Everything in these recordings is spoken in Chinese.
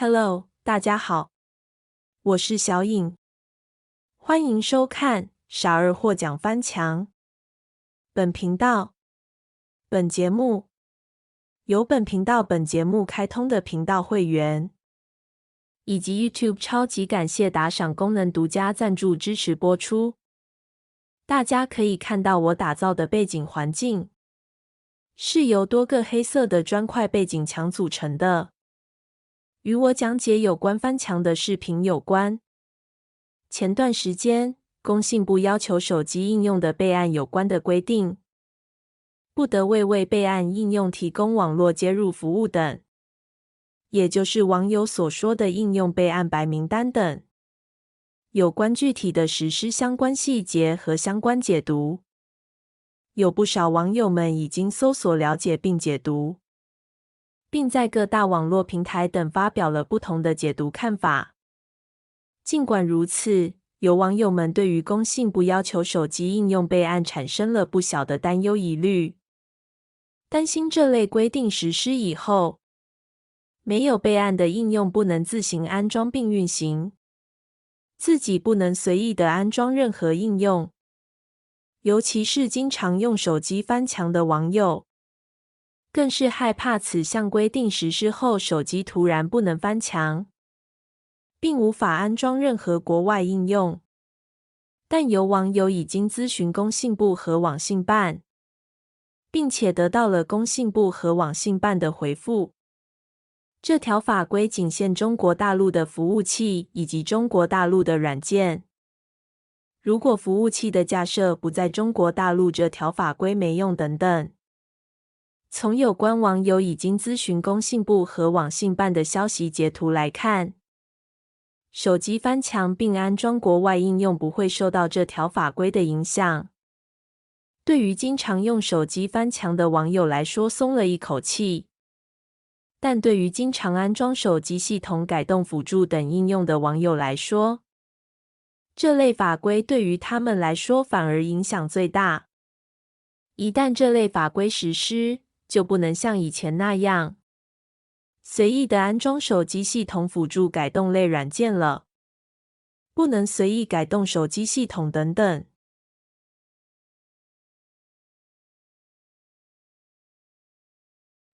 Hello， 大家好，我是小颖，欢迎收看傻儿获奖翻墙。本频道、本节目由本频道本节目开通的频道会员，以及 YouTube 超级感谢打赏功能独家赞助支持播出。大家可以看到我打造的背景环境是由多个黑色的砖块背景墙组成的。与我讲解有关翻墙的视频有关。前段时间，工信部要求手机应用的备案有关的规定，不得为备案应用提供网络接入服务等，也就是网友所说的应用备案白名单等。有关具体的实施相关细节和相关解读，有不少网友们已经搜索了解并解读，并在各大网络平台等发表了不同的解读看法。尽管如此，有网友们对于工信部要求手机应用备案产生了不小的担忧疑虑，担心这类规定实施以后，没有备案的应用不能自行安装并运行，自己不能随意的安装任何应用，尤其是经常用手机翻墙的网友，更是害怕此项规定实施后手机突然不能翻墙，并无法安装任何国外应用。但有网友已经咨询工信部和网信办，并且得到了工信部和网信办的回复。这条法规仅限中国大陆的服务器以及中国大陆的软件。如果服务器的架设不在中国大陆，这条法规没用等等。从有关网友已经咨询工信部和网信办的消息截图来看，手机翻墙并安装国外应用不会受到这条法规的影响。对于经常用手机翻墙的网友来说松了一口气，但对于经常安装手机系统改动辅助等应用的网友来说，这类法规对于他们来说反而影响最大。一旦这类法规实施，就不能像以前那样随意的安装手机系统辅助改动类软件了，不能随意改动手机系统等等。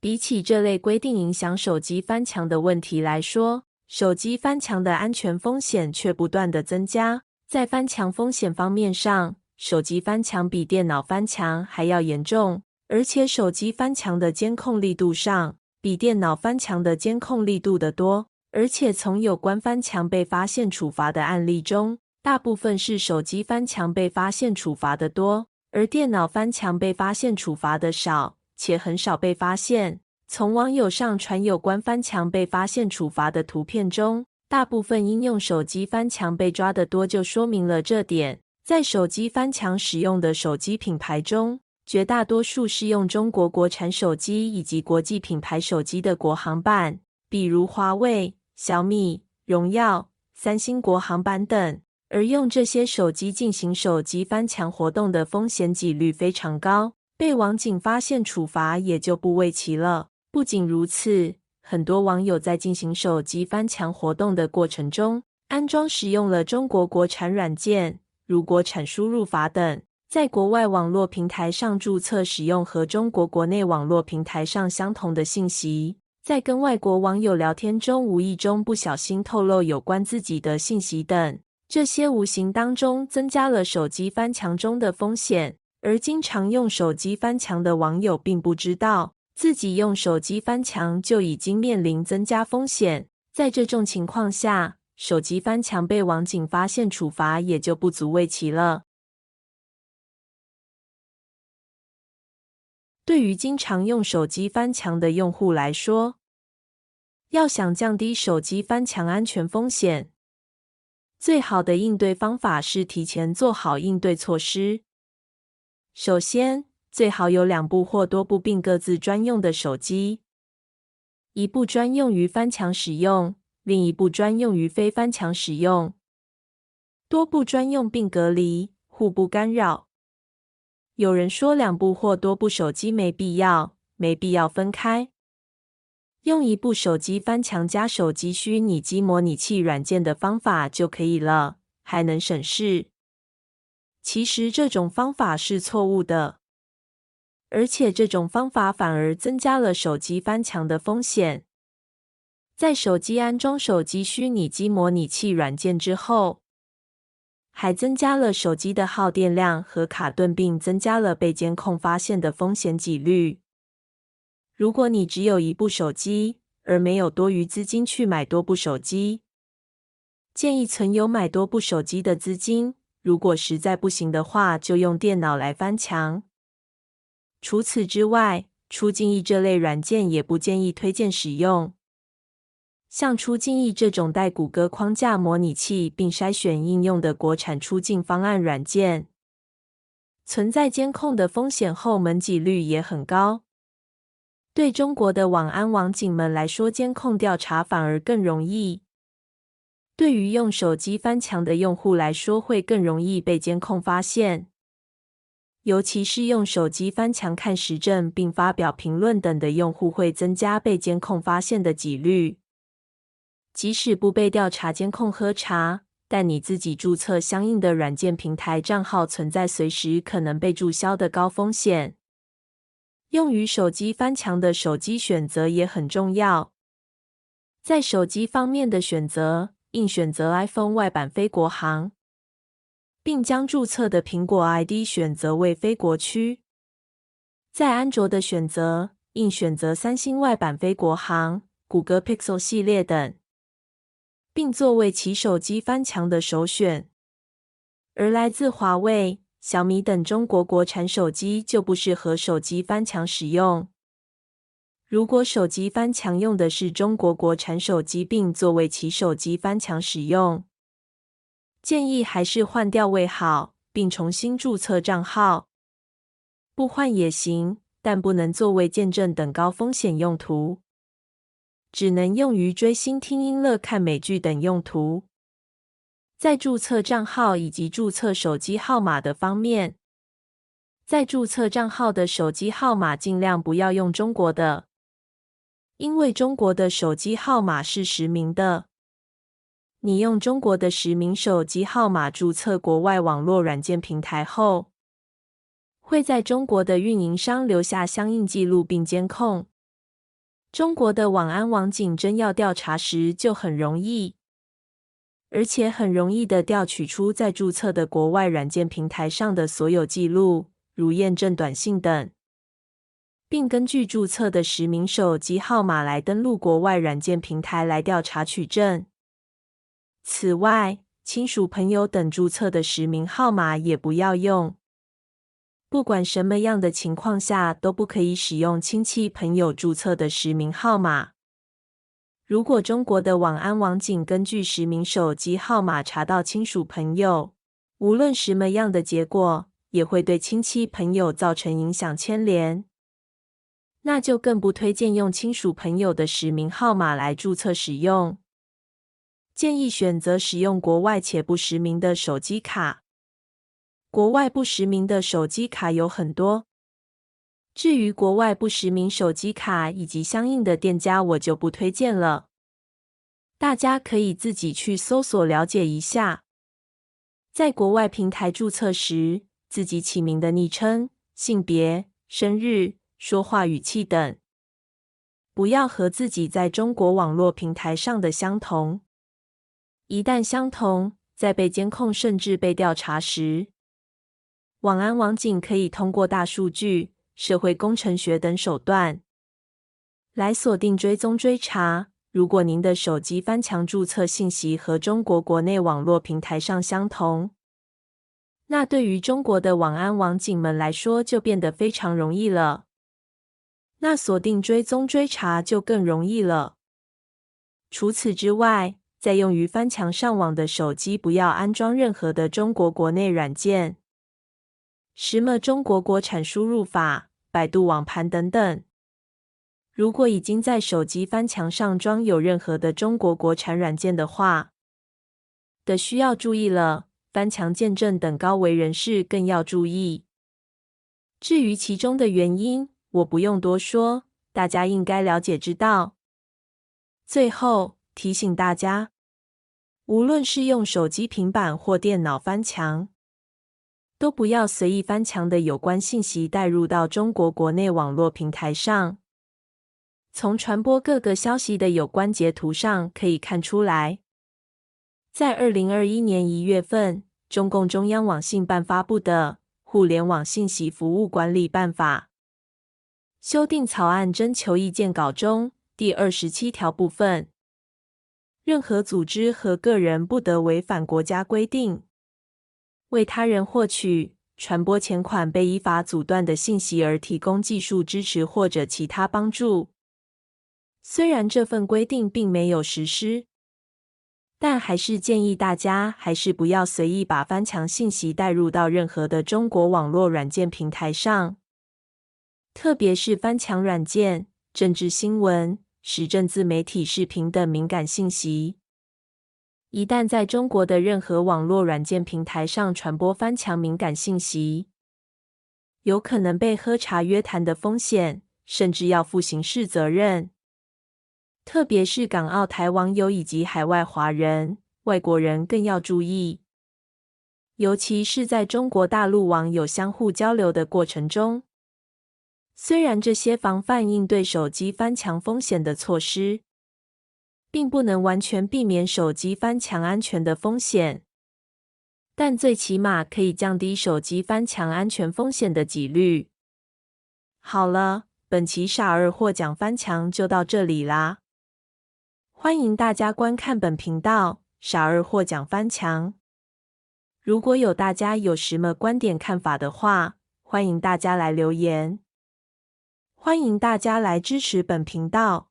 比起这类规定影响手机翻墙的问题来说，手机翻墙的安全风险却不断的增加。在翻墙风险方面上，手机翻墙比电脑翻墙还要严重，而且手机翻墙的监控力度上，比电脑翻墙的监控力度的多。而且从有关翻墙被发现处罚的案例中，大部分是手机翻墙被发现处罚的多，而电脑翻墙被发现处罚的少，且很少被发现。从网友上传有关翻墙被发现处罚的图片中，大部分应用手机翻墙被抓得多，就说明了这点。在手机翻墙使用的手机品牌中，绝大多数是用中国国产手机以及国际品牌手机的国行版，比如华为、小米、荣耀、三星国行版等。而用这些手机进行手机翻墙活动的风险几率非常高，被网警发现处罚也就不为奇了。不仅如此，很多网友在进行手机翻墙活动的过程中，安装使用了中国国产软件，如国产输入法等，在国外网络平台上注册使用和中国国内网络平台上相同的信息，在跟外国网友聊天中无意中不小心透露有关自己的信息等，这些无形当中增加了手机翻墙中的风险。而经常用手机翻墙的网友并不知道，自己用手机翻墙就已经面临增加风险。在这种情况下，手机翻墙被网警发现处罚也就不足为奇了。对于经常用手机翻墙的用户来说，要想降低手机翻墙安全风险，最好的应对方法是提前做好应对措施。首先，最好有2部或多部并各自专用的手机，一部专用于翻墙使用，另一部专用于非翻墙使用。多部专用并隔离，互不干扰。有人说2部或多部手机没必要分开。用一部手机翻墙加手机虚拟机模拟器软件的方法就可以了，还能省事。其实这种方法是错误的，而且这种方法反而增加了手机翻墙的风险。在手机安装手机虚拟机模拟器软件之后，还增加了手机的耗电量和卡顿，并增加了被监控发现的风险几率。如果你只有一部手机，而没有多余资金去买多部手机，建议存有买多部手机的资金。如果实在不行的话，就用电脑来翻墙。除此之外，出境易这类软件也不建议推荐使用。像出境易这种带谷歌框架模拟器并筛选应用的国产出境方案软件，存在监控的风险后门几率也很高。对中国的网安网警们来说，监控调查反而更容易。对于用手机翻墙的用户来说，会更容易被监控发现。尤其是用手机翻墙看时政并发表评论等的用户，会增加被监控发现的几率。即使不被调查监控核查，但你自己注册相应的软件平台账号，存在随时可能被注销的高风险。用于手机翻墙的手机选择也很重要。在手机方面的选择，应选择 iPhone 外版非国行，并将注册的苹果 ID 选择为非国区。在安卓的选择，应选择三星外版非国行、谷歌 Pixel 系列等，并作为其手机翻墙的首选。而来自华为、小米等中国国产手机就不适合手机翻墙使用。如果手机翻墙用的是中国国产手机，并作为其手机翻墙使用，建议还是换掉为好，并重新注册账号。不换也行，但不能作为见证等高风险用途，只能用于追星、听音乐、看美剧等用途。在注册账号以及注册手机号码的方面，在注册账号的手机号码尽量不要用中国的，因为中国的手机号码是实名的。你用中国的实名手机号码注册国外网络软件平台后，会在中国的运营商留下相应记录并监控。中国的网安网警真要调查时就很容易，而且很容易地调取出在注册的国外软件平台上的所有记录，如验证短信等，并根据注册的实名手机号码来登录国外软件平台来调查取证。此外，亲属朋友等注册的实名号码也不要用。不管什么样的情况下，都不可以使用亲戚朋友注册的实名号码。如果中国的网安网警根据实名手机号码查到亲属朋友，无论什么样的结果，也会对亲戚朋友造成影响牵连。那就更不推荐用亲属朋友的实名号码来注册使用。建议选择使用国外且不实名的手机卡。国外不实名的手机卡有很多，至于国外不实名手机卡以及相应的店家，我就不推荐了。大家可以自己去搜索了解一下。在国外平台注册时，自己起名的昵称、性别、生日、说话语气等，不要和自己在中国网络平台上的相同。一旦相同，在被监控甚至被调查时，网安网警可以通过大数据、社会工程学等手段来锁定、追踪、追查。如果您的手机翻墙注册信息和中国国内网络平台上相同，那对于中国的网安网警们来说就变得非常容易了。那锁定、追踪、追查就更容易了。除此之外，在用于翻墙上网的手机，不要安装任何的中国国内软件，什么中国国产输入法、百度网盘等等。如果已经在手机翻墙上装有任何的中国国产软件的话，需要注意了。翻墙见证等高危人士更要注意。至于其中的原因，我不用多说，大家应该了解知道。最后提醒大家，无论是用手机、平板或电脑翻墙，都不要随意翻墙的有关信息带入到中国国内网络平台上。从传播各个消息的有关截图上可以看出来，在2021年1月份，中共中央网信办发布的《互联网信息服务管理办法》修订草案征求意见稿中第27条部分，任何组织和个人不得违反国家规定，为他人获取、传播前款被依法阻断的信息而提供技术支持或者其他帮助。虽然这份规定并没有实施，但还是建议大家还是不要随意把翻墙信息带入到任何的中国网络软件平台上，特别是翻墙软件、政治新闻、时政自媒体视频等敏感信息。一旦在中国的任何网络软件平台上传播翻墙敏感信息，有可能被喝茶约谈的风险，甚至要负刑事责任。特别是港澳台网友以及海外华人、外国人更要注意，尤其是在中国大陆网友相互交流的过程中。虽然这些防范应对手机翻墙风险的措施，并不能完全避免手机翻墙安全的风险，但最起码可以降低手机翻墙安全风险的几率。好了，本期傻儿获奖翻墙就到这里啦。欢迎大家观看本频道傻儿获奖翻墙。如果有大家有什么观点看法的话，欢迎大家来留言。欢迎大家来支持本频道，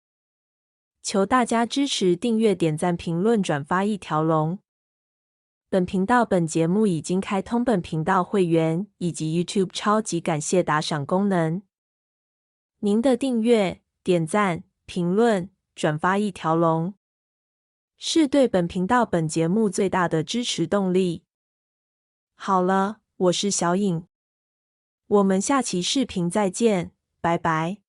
求大家支持订阅、点赞、评论、转发一条龙。本频道本节目已经开通本频道会员以及 YouTube 超级感谢打赏功能。您的订阅、点赞、评论、转发一条龙，是对本频道本节目最大的支持动力。好了，我是小颖，我们下期视频再见，拜拜。